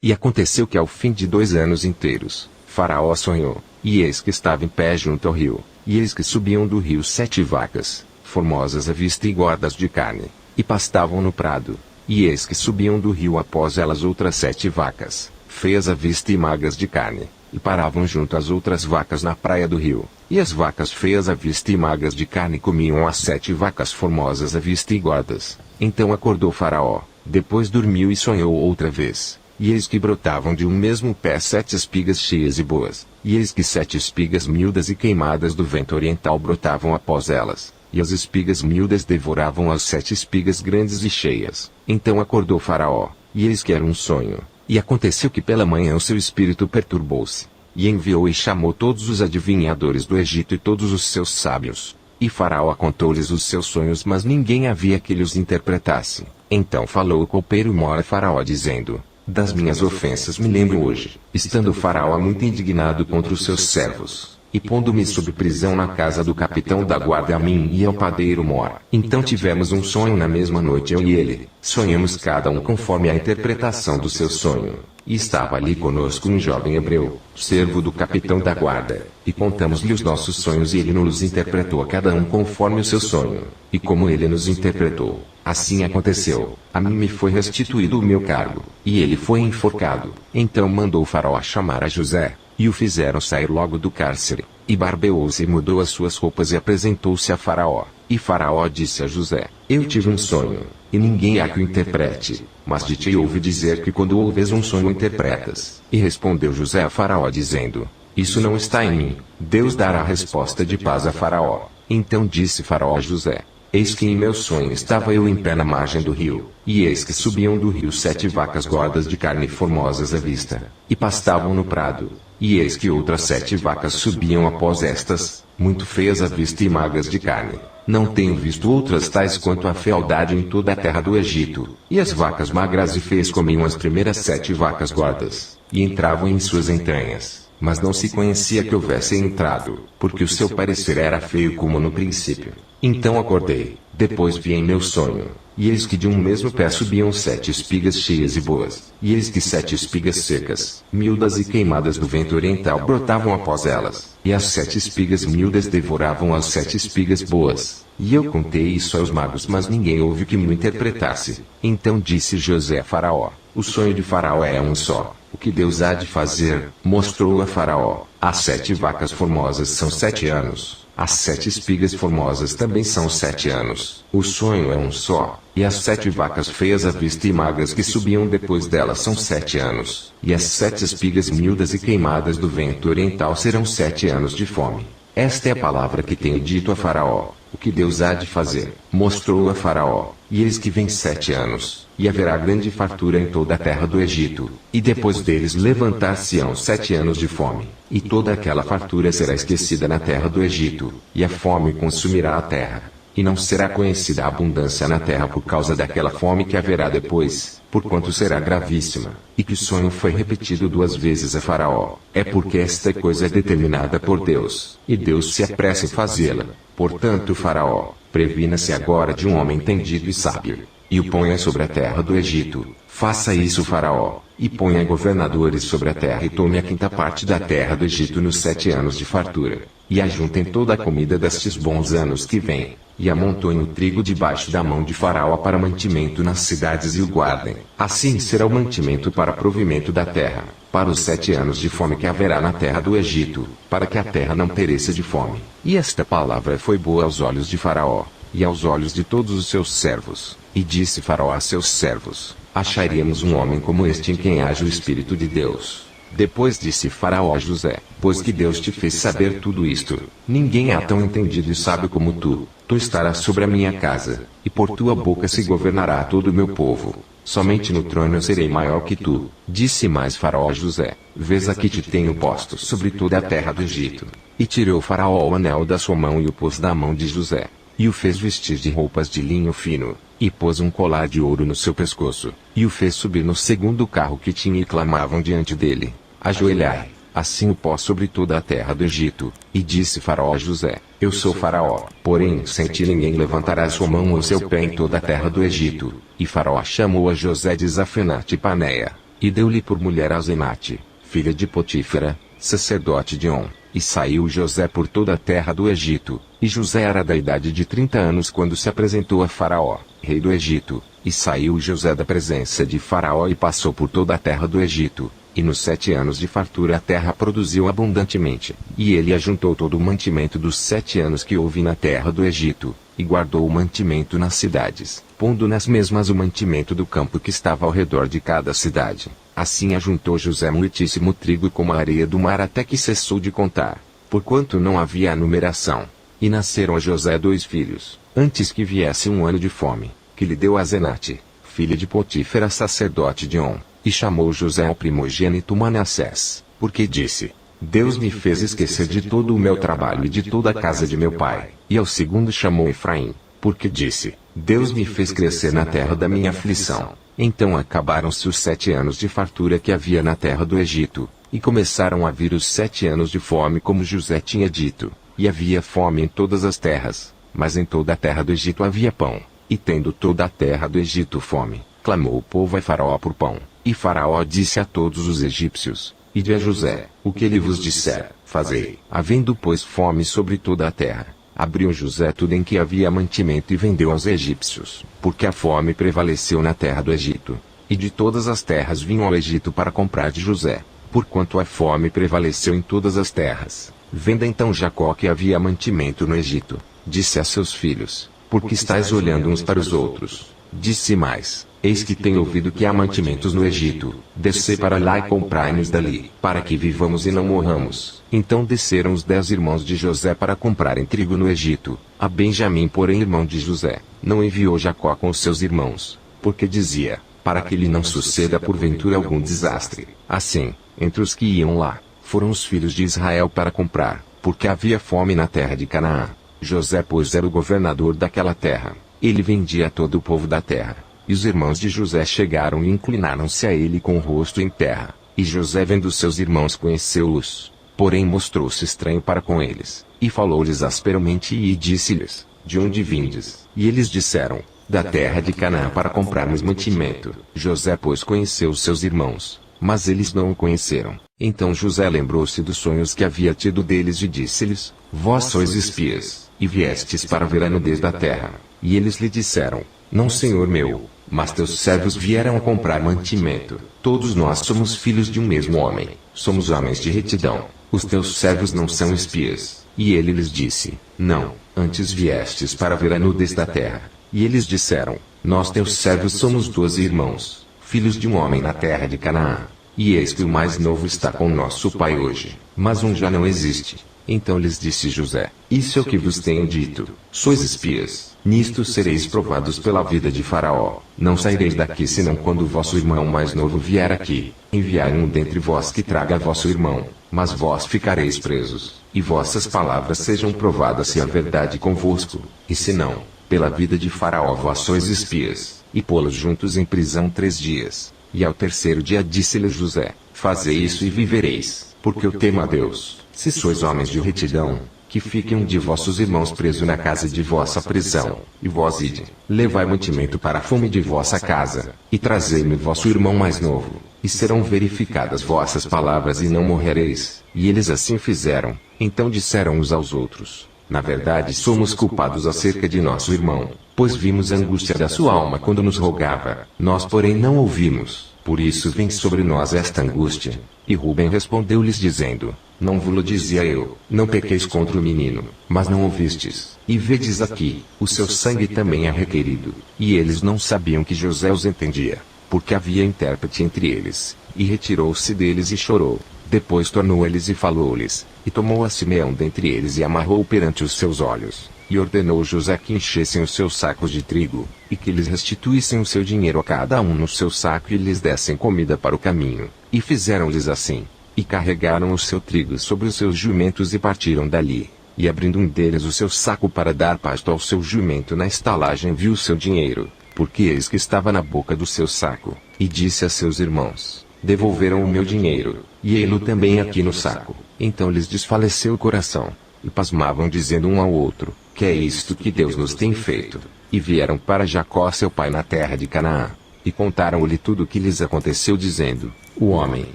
E aconteceu que ao fim de 2 anos inteiros, Faraó sonhou, e eis que estava em pé junto ao rio, e eis que subiam do rio 7 vacas, formosas à vista e gordas de carne, e pastavam no prado. E eis que subiam do rio após elas outras 7 vacas, feias à vista e magras de carne, e paravam junto às outras vacas na praia do rio. E as vacas feias à vista e magras de carne comiam as 7 vacas formosas à vista e gordas. Então acordou Faraó, depois dormiu e sonhou outra vez. E eis que brotavam de um mesmo pé 7 espigas cheias e boas, e eis que 7 espigas miúdas e queimadas do vento oriental brotavam após elas, e as espigas miúdas devoravam as 7 espigas grandes e cheias. Então acordou Faraó, e eis que era um sonho, e aconteceu que pela manhã o seu espírito perturbou-se, e enviou e chamou todos os adivinhadores do Egito e todos os seus sábios. E Faraó contou-lhes os seus sonhos, mas ninguém havia que lhes interpretasse. Então falou o copeiro mor a Faraó dizendo: das minhas ofensas me lembro hoje, estando Faraó muito indignado contra os seus servos, e pondo-me sob prisão na casa do capitão da guarda a mim e ao padeiro mor. Então tivemos um sonho na mesma noite eu e ele, sonhamos cada um conforme a interpretação do seu sonho. E estava ali conosco um jovem hebreu, servo do capitão da guarda, e contamos-lhe os nossos sonhos e ele nos interpretou a cada um conforme o seu sonho. E como ele nos interpretou, assim aconteceu. A mim me foi restituído o meu cargo, e ele foi enforcado. Então mandou o Faraó chamar a José, e o fizeram sair logo do cárcere, e barbeou-se e mudou as suas roupas e apresentou-se a Faraó. E Faraó disse a José: eu tive um sonho, e ninguém há que o interprete, mas de ti ouvi dizer que quando ouves um sonho interpretas. E respondeu José a Faraó dizendo: isso não está em mim, Deus dará resposta de paz a Faraó. Então disse Faraó a José: eis que em meu sonho estava eu em pé na margem do rio, e eis que subiam do rio 7 vacas gordas de carne formosas à vista, e pastavam no prado. E eis que outras 7 vacas subiam após estas, muito feias à vista e magras de carne. Não tenho visto outras tais quanto a fealdade em toda a terra do Egito. E as vacas magras e feias comiam as primeiras 7 vacas gordas, e entravam em suas entranhas. Mas não se conhecia que houvessem entrado, porque o seu parecer era feio como no princípio. Então acordei, depois vi em meu sonho, e eis que de um mesmo pé subiam 7 espigas cheias e boas, e eis que 7 espigas secas, miúdas e queimadas do vento oriental brotavam após elas, e as 7 espigas miúdas devoravam as 7 espigas boas. E eu contei isso aos magos, mas ninguém houve que me interpretasse. Então disse José a Faraó: o sonho de Faraó é um só. O que Deus há de fazer, mostrou a Faraó. As 7 vacas formosas são 7 anos. As 7 espigas formosas também são 7 anos. O sonho é um só. E as 7 vacas feias à vista e magras que subiam depois delas são 7 anos. E as 7 espigas miúdas e queimadas do vento oriental serão 7 anos de fome. Esta é a palavra que tenho dito a Faraó. O que Deus há de fazer, mostrou a Faraó. E eis que vem 7 anos, e haverá grande fartura em toda a terra do Egito, e depois deles levantar-se-ão 7 anos de fome, e toda aquela fartura será esquecida na terra do Egito, e a fome consumirá a terra, e não será conhecida a abundância na terra por causa daquela fome que haverá depois, porquanto será gravíssima. E que o sonho foi repetido 2 vezes a Faraó, é porque esta coisa é determinada por Deus, e Deus se apressa em fazê-la. Portanto, Faraó, previna-se agora de um homem entendido e sábio, e o ponha sobre a terra do Egito. Faça isso, Faraó, e ponha governadores sobre a terra e tome a 5ª parte da terra do Egito nos 7 anos de fartura, e ajuntem toda a comida destes bons anos que vêm, e amontoem o trigo debaixo da mão de Faraó para mantimento nas cidades e o guardem. Assim será o mantimento para provimento da terra, para os 7 anos de fome que haverá na terra do Egito, para que a terra não pereça de fome. E esta palavra foi boa aos olhos de Faraó, e aos olhos de todos os seus servos. E disse Faraó a seus servos: acharíamos um homem como este em quem haja o Espírito de Deus. Depois disse Faraó a José: pois que Deus te fez saber tudo isto, ninguém há tão entendido e sábio como tu. Tu estarás sobre a minha casa, e por tua boca se governará todo o meu povo. Somente no trono eu serei maior que tu. Disse mais Faraó a José: vês aqui te tenho posto sobre toda a terra do Egito. E tirou Faraó o anel da sua mão e o pôs na mão de José, e o fez vestir de roupas de linho fino, e pôs um colar de ouro no seu pescoço, e o fez subir no 2º carro que tinha, e clamavam diante dele: ajoelhai. Assim o pôs sobre toda a terra do Egito. E disse Faraó a José: eu sou Faraó, porém sem ti ninguém levantará sua mão ou seu pé em toda a terra do Egito. E Faraó chamou a José de Zafenate Paneia, e deu-lhe por mulher Asenate, filha de Potífera, sacerdote de On. E saiu José por toda a terra do Egito, e José era da idade de 30 anos quando se apresentou a Faraó, rei do Egito. E saiu José da presença de Faraó e passou por toda a terra do Egito. E nos 7 anos de fartura a terra produziu abundantemente. E ele ajuntou todo o mantimento dos 7 anos que houve na terra do Egito, e guardou o mantimento nas cidades, pondo nas mesmas o mantimento do campo que estava ao redor de cada cidade. Assim ajuntou José muitíssimo trigo como a areia do mar até que cessou de contar, porquanto não havia numeração. E nasceram a José 2 filhos, antes que viesse um ano de fome, que lhe deu Asenate, filha de Potífera sacerdote de On. E chamou José ao primogênito Manassés, porque disse: Deus me fez esquecer de todo o meu trabalho e de toda a casa de meu pai. E ao segundo chamou Efraim, porque disse: Deus me fez crescer na terra da minha aflição. Então acabaram-se os 7 anos de fartura que havia na terra do Egito, e começaram a vir os 7 anos de fome como José tinha dito. E havia fome em todas as terras, mas em toda a terra do Egito havia pão. E tendo toda a terra do Egito fome, clamou o povo a Faraó por pão. E Faraó disse a todos os egípcios: Ide a José, o que ele vos disser, fazei. Havendo pois fome sobre toda a terra, abriu José tudo em que havia mantimento e vendeu aos egípcios, porque a fome prevaleceu na terra do Egito. E de todas as terras vinham ao Egito para comprar de José, porquanto a fome prevaleceu em todas as terras. Venda então Jacó que havia mantimento no Egito, disse a seus filhos: Porque estáis olhando uns para os outros? Disse mais: Eis que tenho ouvido que há mantimentos no Egito, descei para lá e comprai-nos dali, para que vivamos e não morramos. Então desceram os 10 irmãos de José para comprarem trigo no Egito. A Benjamim, porém irmão de José, não enviou Jacó com os seus irmãos, porque dizia: para que lhe não suceda porventura algum desastre. Assim, entre os que iam lá, foram os filhos de Israel para comprar, porque havia fome na terra de Canaã. José pois era o governador daquela terra. Ele vendia a todo o povo da terra. E os irmãos de José chegaram e inclinaram-se a ele com o rosto em terra. E José, vendo seus irmãos, conheceu-os, porém mostrou-se estranho para com eles, e falou-lhes asperamente e disse-lhes: De onde vindes? E eles disseram: Da terra de Canaã, para comprarmos mantimento. José pois conheceu os seus irmãos, mas eles não o conheceram. Então José lembrou-se dos sonhos que havia tido deles e disse-lhes: Vós sois espias, e viestes para ver a nudez da terra. E eles lhe disseram: Não, senhor meu, mas teus servos vieram a comprar mantimento. Todos nós somos filhos de um mesmo homem, somos homens de retidão. Os teus servos não são espias. E ele lhes disse: Não, antes viestes para ver a nudez da terra. E eles disseram: Nós teus servos somos 12 irmãos, filhos de um homem na terra de Canaã. E eis que o mais novo está com nosso pai hoje, mas um já não existe. Então lhes disse José: Isso é o que vos tenho dito. Sois espias. Nisto sereis provados pela vida de Faraó. Não saireis daqui senão quando o vosso irmão mais novo vier aqui. Enviai um dentre vós que traga vosso irmão, mas vós ficareis presos, e vossas palavras sejam provadas se a verdade convosco, e se não, pela vida de Faraó vós sois espias, e pô-los juntos em prisão 3 dias. E ao terceiro dia disse-lhe José: Fazei isso e vivereis, porque eu temo a Deus. Se sois homens de retidão, que fique um de vossos irmãos preso na casa de vossa prisão, e vós ide, levai mantimento para a fome de vossa casa, e trazei-me vosso irmão mais novo, e serão verificadas vossas palavras e não morrereis. E eles assim fizeram. Então disseram uns aos outros: Na verdade somos culpados acerca de nosso irmão, pois vimos a angústia da sua alma quando nos rogava, nós porém não ouvimos, por isso vem sobre nós esta angústia. E Rubem respondeu-lhes dizendo: Não vos-lo dizia eu, não pequeis contra o menino, mas não ouvistes. E vedes aqui, o seu sangue também é requerido. E eles não sabiam que José os entendia, porque havia intérprete entre eles. E retirou-se deles e chorou. Depois tornou eles e falou-lhes, e tomou a Simeão dentre eles e amarrou perante os seus olhos. E ordenou José que enchessem os seus sacos de trigo, e que lhes restituíssem o seu dinheiro a cada um no seu saco e lhes dessem comida para o caminho. E fizeram-lhes assim. E carregaram o seu trigo sobre os seus jumentos e partiram dali. E abrindo um deles o seu saco para dar pasto ao seu jumento na estalagem, viu o seu dinheiro, porque eis que estava na boca do seu saco. E disse a seus irmãos: Devolveram o meu dinheiro, e ei-lo também aqui no saco. Então lhes desfaleceu o coração, e pasmavam dizendo um ao outro: Que é isto que Deus nos tem feito? E vieram para Jacó seu pai na terra de Canaã. E contaram-lhe tudo o que lhes aconteceu, dizendo: O homem,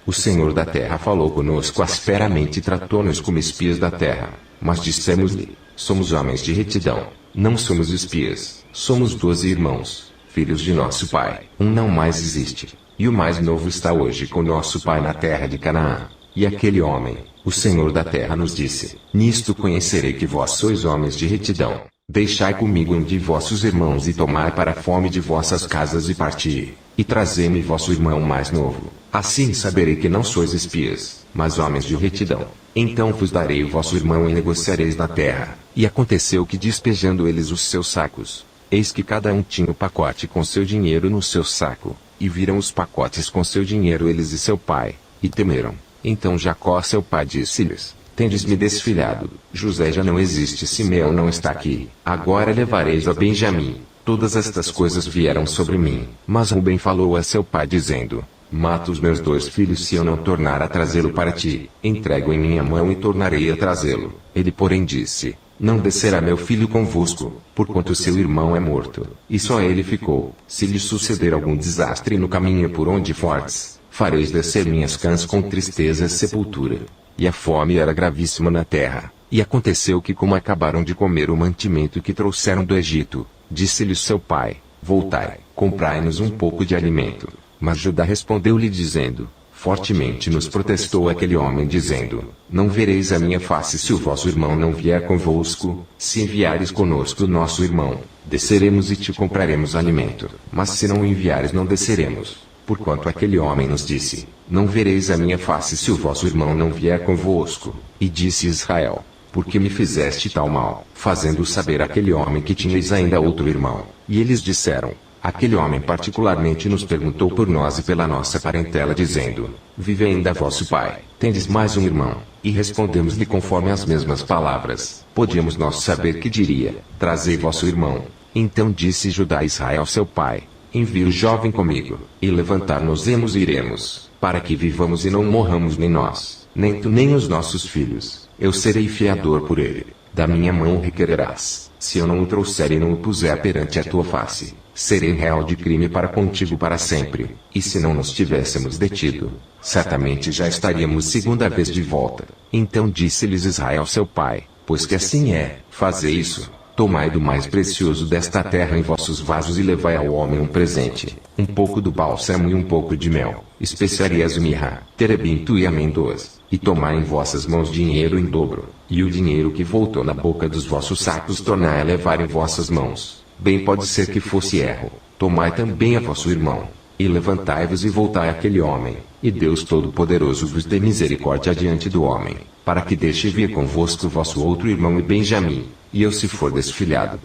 o Senhor da terra, falou conosco asperamente e tratou-nos como espias da terra. Mas dissemos-lhe: Somos homens de retidão, não somos espias, somos 12 irmãos, filhos de nosso pai. Um não mais existe, e o mais novo está hoje com nosso pai na terra de Canaã. E aquele homem, o Senhor da terra, nos disse: Nisto conhecerei que vós sois homens de retidão. Deixai comigo um de vossos irmãos e tomai para a fome de vossas casas e parti, e trazei-me vosso irmão mais novo. Assim saberei que não sois espias, mas homens de retidão. Então vos darei o vosso irmão e negociareis na terra. E aconteceu que, despejando eles os seus sacos, eis que cada um tinha o pacote com seu dinheiro no seu saco. E viram os pacotes com seu dinheiro eles e seu pai, e temeram. Então Jacó seu pai disse-lhes: Tendes-me desfilhado, José já não existe, Simeão não está aqui. Agora levareis a Benjamim. Todas estas coisas vieram sobre mim. Mas Rubem falou a seu pai dizendo: Mata os meus 2 filhos se eu não tornar a trazê-lo para ti. Entrego em minha mão e tornarei a trazê-lo. Ele porém disse: Não descerá meu filho convosco, porquanto seu irmão é morto. E só ele ficou. Se lhe suceder algum desastre no caminho por onde fordes, fareis descer minhas cãs com tristeza e sepultura. E a fome era gravíssima na terra. E aconteceu que, como acabaram de comer o mantimento que trouxeram do Egito, disse-lhe seu pai: Voltai, comprai-nos um pouco de alimento. Mas Judá respondeu-lhe dizendo: Fortemente nos protestou aquele homem dizendo: Não vereis a minha face se o vosso irmão não vier convosco. Se enviares conosco o nosso irmão, desceremos e te compraremos alimento. Mas se não o enviares, não desceremos. Porquanto aquele homem nos disse: Não vereis a minha face se o vosso irmão não vier convosco. E disse Israel: Por que me fizeste tal mal? Fazendo saber aquele homem que tinhais ainda outro irmão. E eles disseram: Aquele homem particularmente nos perguntou por nós e pela nossa parentela, dizendo: Vive ainda vosso pai? Tendes mais um irmão? E respondemos-lhe conforme as mesmas palavras. Podíamos nós saber que diria: Trazei vosso irmão. Então disse Judá a Israel seu pai: Envie o jovem comigo, e levantar-nos-emos e iremos, para que vivamos e não morramos nem nós, nem tu nem os nossos filhos. Eu serei fiador por ele. Da minha mão o requererás. Se eu não o trouxer e não o puser perante a tua face, serei réu de crime para contigo para sempre. E se não nos tivéssemos detido, certamente já estaríamos segunda vez de volta. Então disse-lhes Israel seu pai: Pois que assim é, fazei isso. Tomai do mais precioso desta terra em vossos vasos e levai ao homem um presente, um pouco do bálsamo e um pouco de mel, especiarias e mirra, terebinto e amêndoas, e tomai em vossas mãos dinheiro em dobro, e o dinheiro que voltou na boca dos vossos sacos tornai a levar em vossas mãos. Bem pode ser que fosse erro. Tomai também a vosso irmão, e levantai-vos e voltai àquele homem, e Deus Todo-Poderoso vos dê misericórdia diante do homem, para que deixe vir convosco vosso outro irmão e Benjamim. E eu, se for desfilhado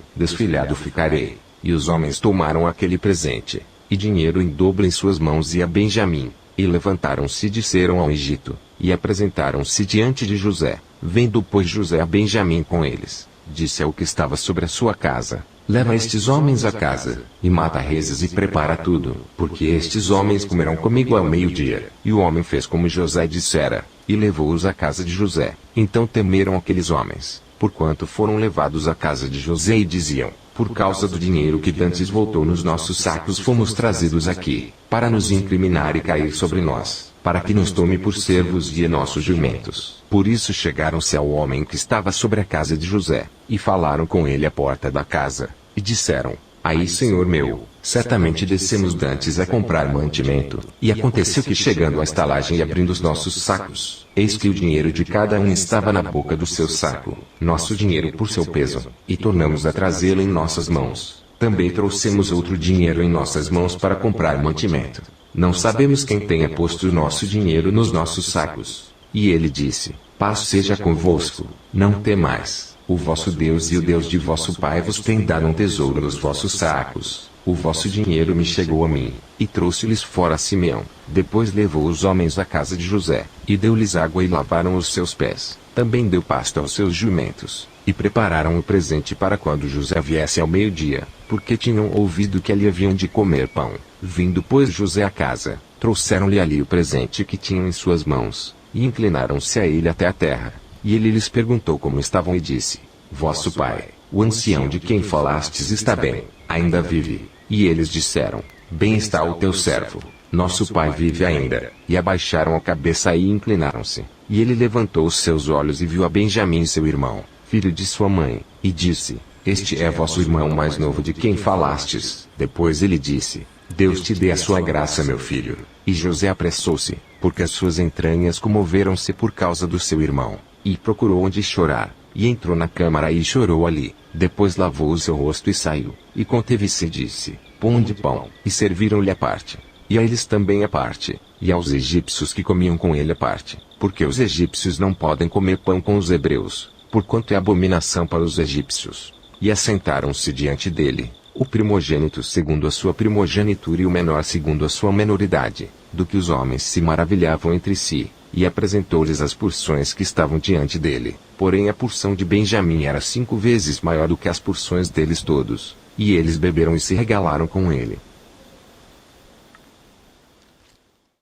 ficarei. E os homens tomaram aquele presente, e dinheiro em dobro em suas mãos e a Benjamim, e levantaram-se e desceram ao Egito, e apresentaram-se diante de José. Vendo pois José a Benjamim com eles, disse ao que estava sobre a sua casa: Leva estes homens a casa, e mata reses e prepara tudo, porque estes homens comerão comigo ao meio-dia. E o homem fez como José dissera, e levou-os à casa de José. Então temeram aqueles homens, porquanto foram levados à casa de José e diziam: Por causa do dinheiro que dantes voltou nos nossos sacos fomos trazidos aqui, para nos incriminar e cair sobre nós, para que nos tome por servos e a nossos jumentos. Por isso chegaram-se ao homem que estava sobre a casa de José, e falaram com ele à porta da casa, e disseram: Aí, senhor meu, certamente descemos dantes a comprar mantimento. E aconteceu que, chegando à estalagem e abrindo os nossos sacos, eis que o dinheiro de cada um estava na boca do seu saco, nosso dinheiro por seu peso, e tornamos a trazê-lo em nossas mãos. Também trouxemos outro dinheiro em nossas mãos para comprar mantimento. Não sabemos quem tenha posto o nosso dinheiro nos nossos sacos. E ele disse: Paz seja convosco, não temais. O vosso Deus e o Deus de vosso pai vos tem dado um tesouro nos vossos sacos. O vosso dinheiro me chegou a mim, e trouxe-lhes fora a Simeão. Depois levou os homens à casa de José, e deu-lhes água e lavaram os seus pés. Também deu pasto aos seus jumentos, e prepararam o presente para quando José viesse ao meio-dia, porque tinham ouvido que ali haviam de comer pão. Vindo pois José à casa, trouxeram-lhe ali o presente que tinham em suas mãos, e inclinaram-se a ele até a terra. E ele lhes perguntou como estavam e disse: Vosso pai, o ancião de quem falastes, está bem, ainda vive. E eles disseram: bem está o teu servo. Nosso pai vive ainda. E abaixaram a cabeça e inclinaram-se. E ele levantou os seus olhos e viu a Benjamim seu irmão, filho de sua mãe, e disse: Este é vosso irmão mais novo de quem falastes. Depois ele disse: Deus te dê a sua graça, meu filho. E José apressou-se, porque as suas entranhas comoveram-se por causa do seu irmão, e procurou onde chorar, e entrou na câmara e chorou ali. Depois lavou o seu rosto e saiu, e conteve-se e disse: Ponde pão. E serviram-lhe a parte, e a eles também a parte, e aos egípcios que comiam com ele a parte, porque os egípcios não podem comer pão com os hebreus, porquanto é abominação para os egípcios. E assentaram-se diante dele, o primogênito segundo a sua primogenitura e o menor segundo a sua menoridade, do que os homens se maravilhavam entre si, e apresentou-lhes as porções que estavam diante dele. Porém a porção de Benjamim era 5 vezes maior do que as porções deles todos, e eles beberam e se regalaram com ele.